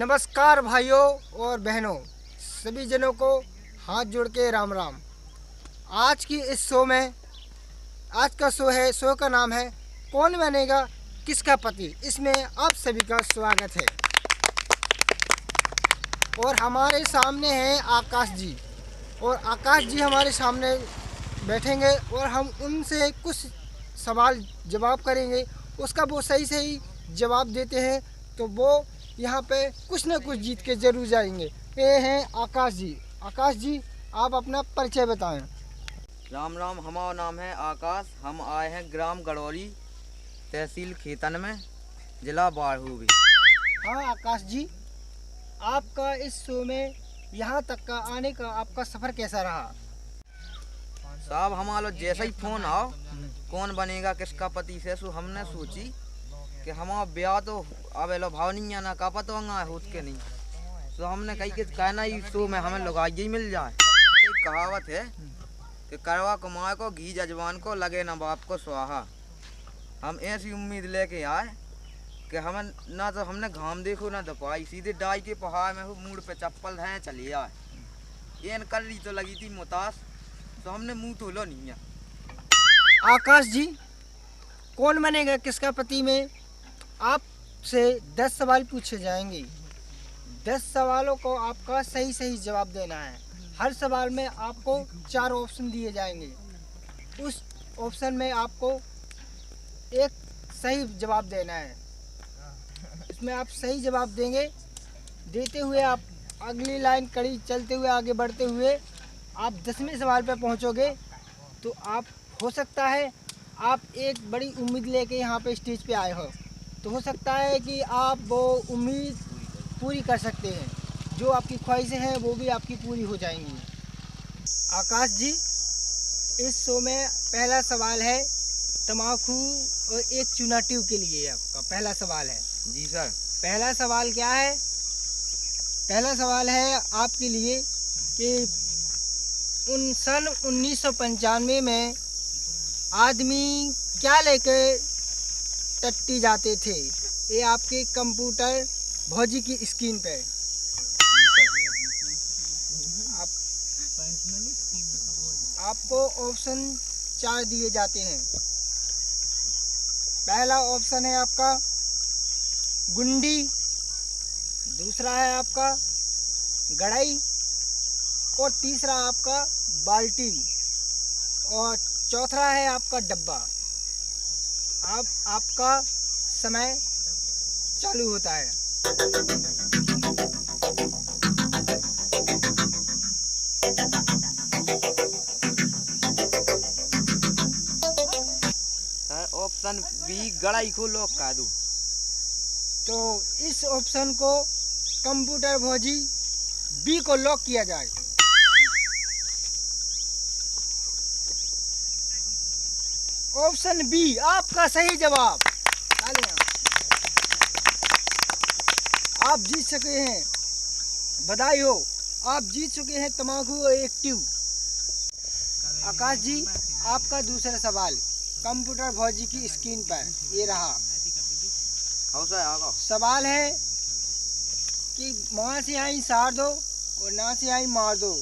नमस्कार भाइयों और बहनों, सभी जनों को हाथ जोड़ के राम राम। आज की इस शो में आज का शो का नाम है कौन बनेगा किसका पति। इसमें आप सभी का स्वागत है। और हमारे सामने हैं आकाश जी, और आकाश जी हमारे सामने बैठेंगे और हम उनसे कुछ सवाल जवाब करेंगे। उसका वो सही जवाब देते हैं तो वो यहाँ पे कुछ न कुछ जीत के जरूर जाएंगे। ये हैं आकाश जी। आकाश जी, आप अपना परिचय बताएं। राम राम। हमारा नाम है आकाश। हम आए हैं ग्राम गड़ौली, तहसील खेतन में, जिला बारहूवी। हाँ आकाश जी, आपका इस शो में यहाँ तक का आने का आपका सफ़र कैसा रहा? साहब हमारा जैसा ही फोन आओ कौन बनेगा किसका पति से सो हमने सोची कि हमारा ब्याह तो अब एलो भाव नहीं आना का पता है उसके नहीं, तो हमने कही कि कहना ही शो में हमें लुगाई ही मिल जाए। एक कहावत है कि करवा कुमार को घी जजवान को लगे न बाप को स्वाहा। हम ऐसी उम्मीद लेके आए कि हमें ना तो हमने घाम देखो ना दपाई, सीधे डाई के पहाड़ में हो मूड पे चप्पल है चली आए। ये कर रही तो लगी थी मुतास, तो हमने मुंह धोलो नहीं है। आकाश जी, कौन बनेगा किसका पति में आपसे 10 सवाल पूछे जाएंगे। 10 सवालों को आपका सही जवाब देना है। हर सवाल में आपको 4 ऑप्शन दिए जाएंगे। उस ऑप्शन में आपको एक सही जवाब देना है। इसमें आप सही जवाब देते हुए आप अगली लाइन कड़ी चलते हुए आगे बढ़ते हुए आप 10वें सवाल पर पहुंचोगे तो आप हो सकता है आप एक बड़ी उम्मीद लेके यहाँ पे स्टेज पे आए हो, तो हो सकता है कि आप वो उम्मीद पूरी कर सकते हैं। जो आपकी ख्वाहिशें हैं वो भी आपकी पूरी हो जाएंगी। आकाश जी, इस शो में पहला सवाल है तम्बाकू और एक चूना ट्यूब के लिए। आपका पहला सवाल है। जी सर। पहला सवाल क्या है? पहला सवाल है आपके लिए कि सन 1995 में आदमी क्या लेकर टट्टी जाते थे? ये आपके कंप्यूटर भौजी की स्क्रीन पे आपको ऑप्शन 4 दिए जाते हैं। पहला ऑप्शन है आपका गुंडी, दूसरा है आपका गड़ाई, और तीसरा आपका बाल्टी, और चौथा है आपका डब्बा। अब आपका समय चालू होता है। सर ऑप्शन बी गड़ाई को लॉक कर दूं। तो इस ऑप्शन को कंप्यूटर भौजी बी को लॉक किया जाए। ऑप्शन बी आपका सही जवाब। तालियां। आप जीत चुके हैं, बधाई हो, आप जीत चुके हैं तम्बाकू और एक ट्यूब। आकाश जी, आपका दूसरा सवाल कंप्यूटर भौजी की स्क्रीन पर ये रहा। सवाल है कि माँ से आई सार दो और ना से आई मार दो,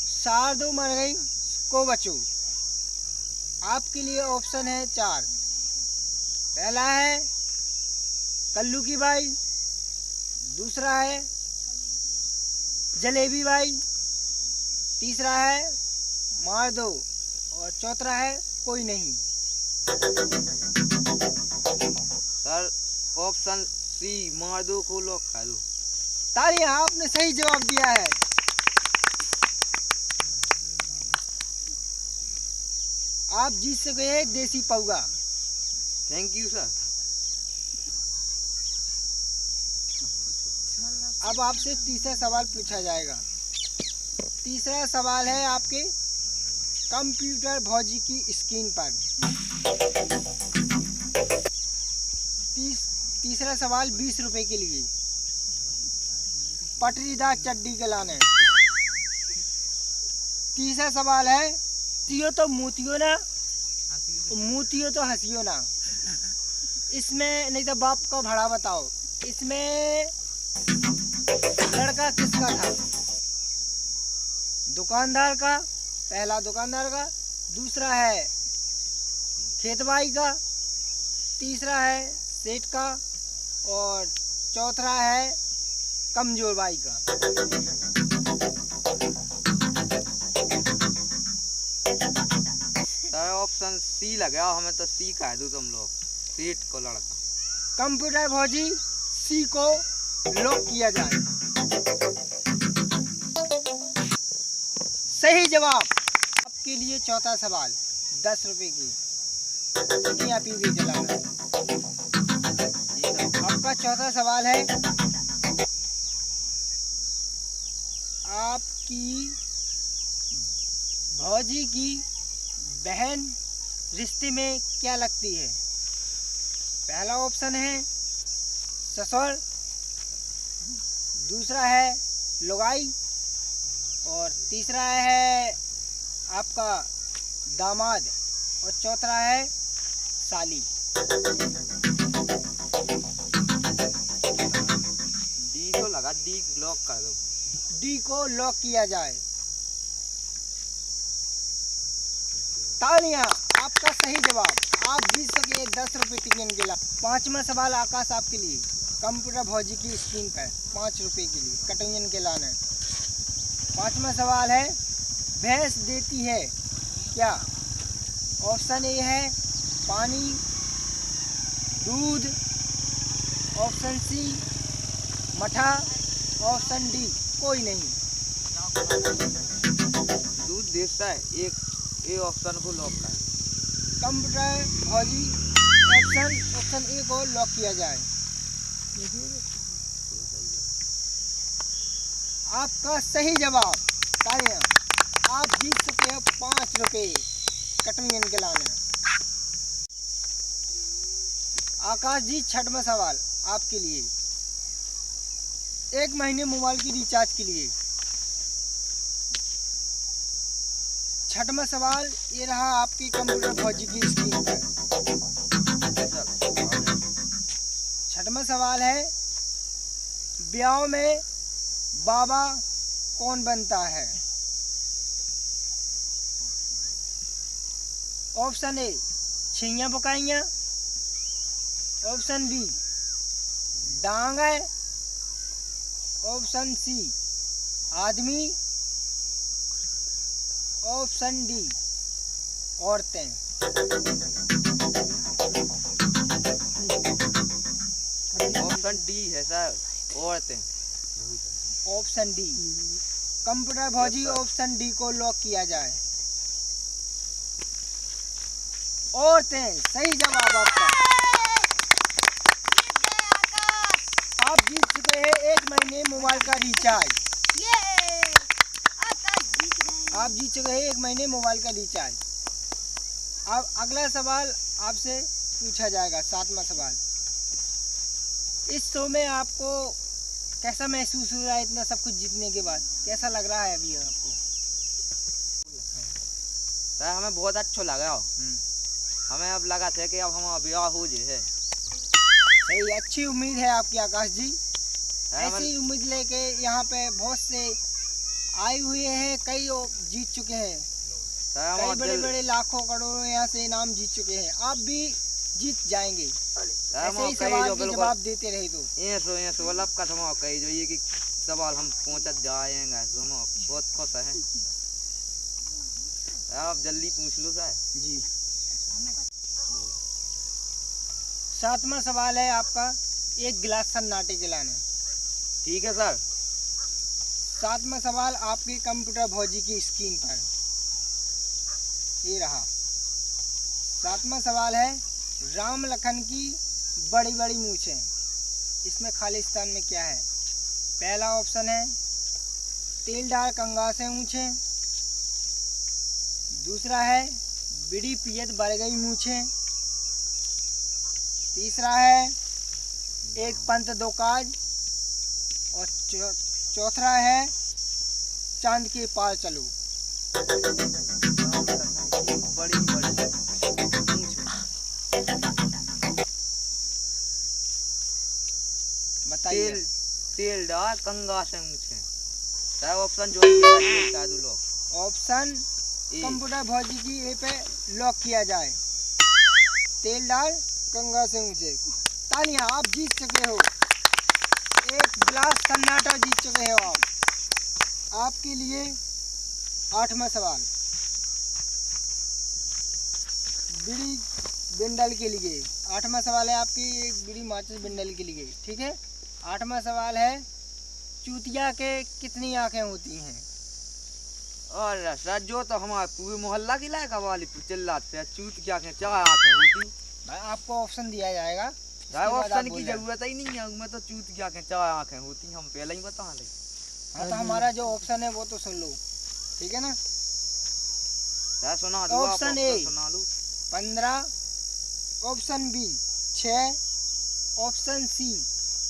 सार दो मर गई को बचो। आपके लिए ऑप्शन है 4। पहला है कल्लू की बाई, दूसरा है जलेबी बाई, तीसरा है मार दो, और चौथा है कोई नहीं। सर ऑप्शन सी मार दो को लॉक कर दो। तालियां, आपने सही जवाब दिया है। आप जीत सके हैं देसी पौगा। Thank you sir. अब आपसे तीसरा सवाल पूछा जाएगा। तीसरा सवाल है आपके कंप्यूटर भौजी की स्क्रीन पर। तीसरा सवाल 20 रुपए के लिए। पटरीदार चड्डी के लाने। तीसरा सवाल है तियो तो मोतियो ना, मोतियो तो हंसियो ना। इसमें नहीं तो बाप का भाड़ा बताओ। इसमें लड़का किसका था? दुकानदार का, पहला दुकानदार का, दूसरा है खेतबाई का, तीसरा है सेठ का और चौथा है कमजोर बाई का। सर ऑप्शन सी लगा, हमें तो सी कह दो तुम लोग, सेठ को लड़का। कंप्यूटर भौजी सी को लॉक किया जाए। सही जवाब। आपके लिए चौथा सवाल 10 रुपए की। नहीं आप ही चलाना। आपका चौथा सवाल है, आपकी भौजी की बहन रिश्ते में क्या लगती है? पहला ऑप्शन है ससुर, दूसरा है लुगाई और तीसरा है आपका दामाद और चौथा है साली। डी को लगा, डी लॉक कर दो। डी को लॉक किया जाए। तालियां, आपका सही जवाब। आप जीत सके 10 रुपये टिकट के लिए। पांचवा सवाल आकाश आपके लिए, कंप्यूटर भौजी की स्क्रीन पर 5 रुपये के लिए कटंजन के लाने। पांचवा सवाल है, भैंस देती है क्या? ऑप्शन ए है पानी, दूध, ऑप्शन सी मठा, ऑप्शन डी कोई नहीं। दूध देता है, एक ए ऑप्शन को लॉक कर। कंप्यूटर भौजी ऑप्शन ए को लॉक किया जाए। आपका सही जवाब। तालियां, आप जीत चुके हो 5 रुपये कटंजन के लाने। आकाश जी छठवां सवाल आपके लिए, 1 महीने मोबाइल की रिचार्ज के लिए। छठवां सवाल ये रहा आपकी कंप्यूटर भौजी की स्क्रीन पर। छठवां सवाल है, ब्याह में बाबा कौन बनता है? ऑप्शन ए छैया पकाइया, ऑप्शन बी डांग है, ऑप्शन सी आदमी, ऑप्शन डी औरतें। ऑप्शन डी है सर, औरतें। Option D. कंप्यूटर भौजी ऑप्शन डी को लॉक किया जाए। औरतें सही जवाब आपका। आप जीत चुके हैं 1 महीने मोबाइल का रिचार्ज। आप जीत चुके हैं 1 महीने मोबाइल का रिचार्ज। अब अगला सवाल आपसे पूछा जाएगा, 7वां सवाल। इस शो में आपको कैसा महसूस हो रहा है इतना सब कुछ जीतने के बाद? कैसा लग रहा है अभी आपको? सर हमें बहुत अच्छा लगा। हमें अब लगा था कि अब हमारा ब्याह हो जाए। सही, अच्छी उम्मीद है आपकी आकाश जी। ऐसी उम्मीद लेके यहाँ पे बहुत से आए हुए हैं, कई जीत चुके हैं। कई बड़े बड़े लाखों करोड़ों यहाँ से इनाम जीत चुके हैं। आप भी जीत जाएंगे ऐसे ही सवाल के जवाब देते रहे तो। ये सोलह का थमा कही जो ये कि सवाल हम पहुँच जाएंगे, तो हम बहुत खुश हैं। आप जल्दी पूछ लो सर जी। 7वां सवाल है आपका, 1 गिलास सन्नाटे जलाना। ठीक है सर। 7वां सवाल आपके कंप्यूटर भौजी की स्क्रीन पर ये रहा। 7वां सवाल है, राम लखन की बड़ी बड़ी मूछें, इसमें खालिस्तान में क्या है? पहला ऑप्शन है तेल डाल कंगा से मूछें, दूसरा है बीड़ी पियत बढ़ गई मूछें, तीसरा है एक पंथ दो काज और चौथा है चांद के पार चलो। बड़ी बड़ी बताइए। तेल तेल डाल कंगा से ऊँचे। साहब ऑप्शन जो है बता दो लोग। Option A. कंप्यूटर भौजी की ए पे लॉक किया जाए। तेल डाल गंगा से ऊंचे। तालियां, आप जीत चुके हो। एक गिलास सन्नाटा जीत चुके हो आप। आपके लिए 8वां सवाल बीड़ी बिंडल के लिए। 8वां सवाल है आपकी एक बीड़ी माचिस बिंडल के लिए, ठीक है। 8वां सवाल है चूतिया के कितनी आंखें होती हैं? और सर जो तो हमारे पूरे मोहल्ला की लायक वाली चिल्लाते हैं चूत क्या के 4 आंखें होती। भाई आपको ऑप्शन दिया जाएगा। साहब ऑप्शन की जरूरत ही नहीं है, मैं तो चूत क्या के 4 आंखें होती हम पहले ही बता ले। हाँ तो हमारा जो ऑप्शन है वो तो सुन लो, ठीक है ना। सर सुना दो। ऑप्शन ए सुना दो। 15, option B 6, option C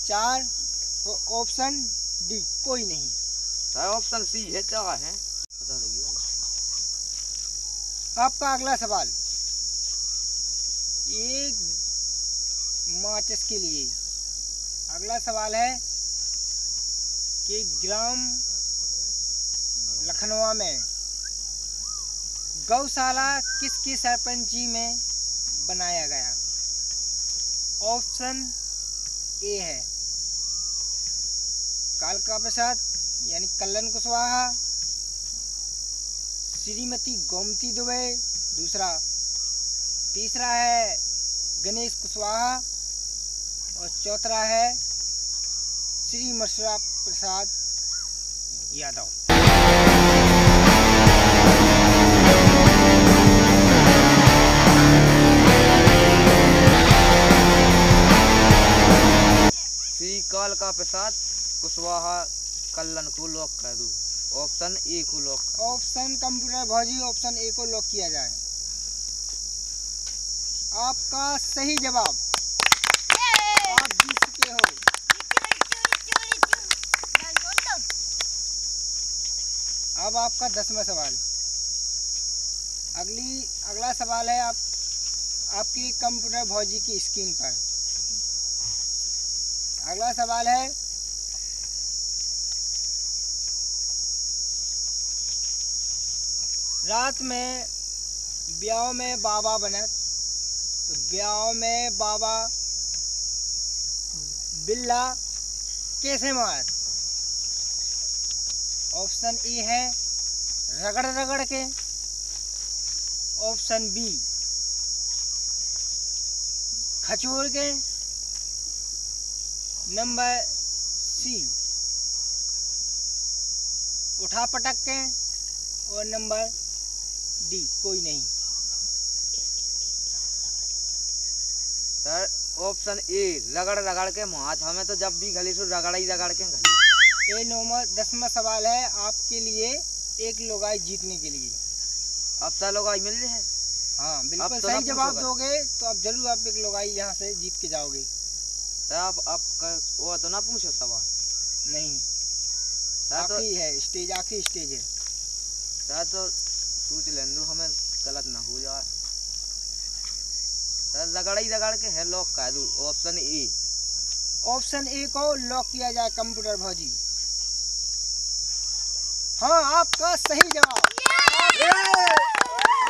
4, option D कोई नहीं। सर ऑप्शन सी है 4 है। पता नहीं। आपका अगला सवाल एक माचिस के लिए। अगला सवाल है कि ग्राम लखनऊ में गौशाला किसकी सरपंची में बनाया गया? ऑप्शन ए है कालका प्रसाद यानी कल्लन कुशवाहा, श्रीमती गोमती दुबे दूसरा, तीसरा है गणेश कुशवाहा और चौथा है श्री मशरा प्रसाद यादव। श्री कालका प्रसाद कुशवाहा कल्लन को लॉक कर दूं। ऑप्शन ए को लॉक। ऑप्शन कंप्यूटर भौजी ऑप्शन ए को लॉक किया जाए। आपका सही जवाब। आप जीत चुके हो। अब आपका 10वां सवाल। अगला सवाल है आपकी कंप्यूटर भौजी की स्क्रीन पर। अगला सवाल है रात में ब्याह में बाबा बनत तो ब्याह में बाबा बिल्ला कैसे मारत? ऑप्शन ए है रगड़ रगड़ के, ऑप्शन बी खचोर के, नंबर सी उठा पटक के और नंबर डी कोई नहीं। सर ऑप्शन ए रगड़ रगड़ के माथ। हमें तो जब भी गली से रगड़ ही रगड़ के गली। ये 10वां सवाल है आपके लिए एक लोगाई जीतने के लिए। अब तो लोगाई मिल रही है। हाँ बिल्कुल अब तो सही सब जवाब कुछ दोगे तो आप जरूर आप एक लोगाई यहाँ से जीत के जाओगे। सर आप वो तो ना पूछो सवाल। नहीं सर तो आखिरी है स्टेज, आखिरी स्टेज है। सर तो पूछ लें दो हमें गलत ना हो जाए। सर रगड़ ही रगड़ के है लॉक कर दूं। Option A. ऑप्शन ए को लॉक किया जाए कंप्यूटर भौजी। हाँ आपका सही जवाब।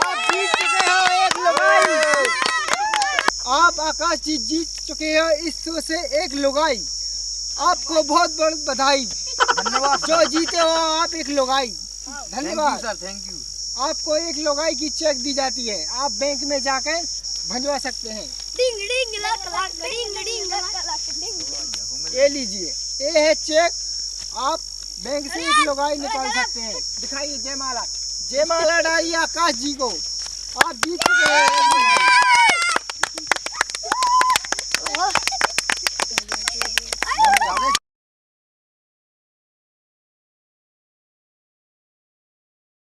आप जीत चुके हो एक लुगाई। आप आकाश जी जीत चुके हो इस शो से एक लुगाई। आपको बहुत बहुत बधाई। धन्यवाद जो जीते हो आप एक लुगाई। धन्यवाद सर। Thank you. आपको एक लुगाई की चेक दी जाती है, आप बैंक में जाकर भंजवा सकते हैं। डिंग डिंग लक लक डिंग डिंग लक लक डिंग। ये लीजिए, ये है चेक। आप बैंक से एक लुगाई निकाल सकते हैं। दिखाइए जयमाला। जयमाला डालिए आकाश जी को। आप जीत चुके हैं।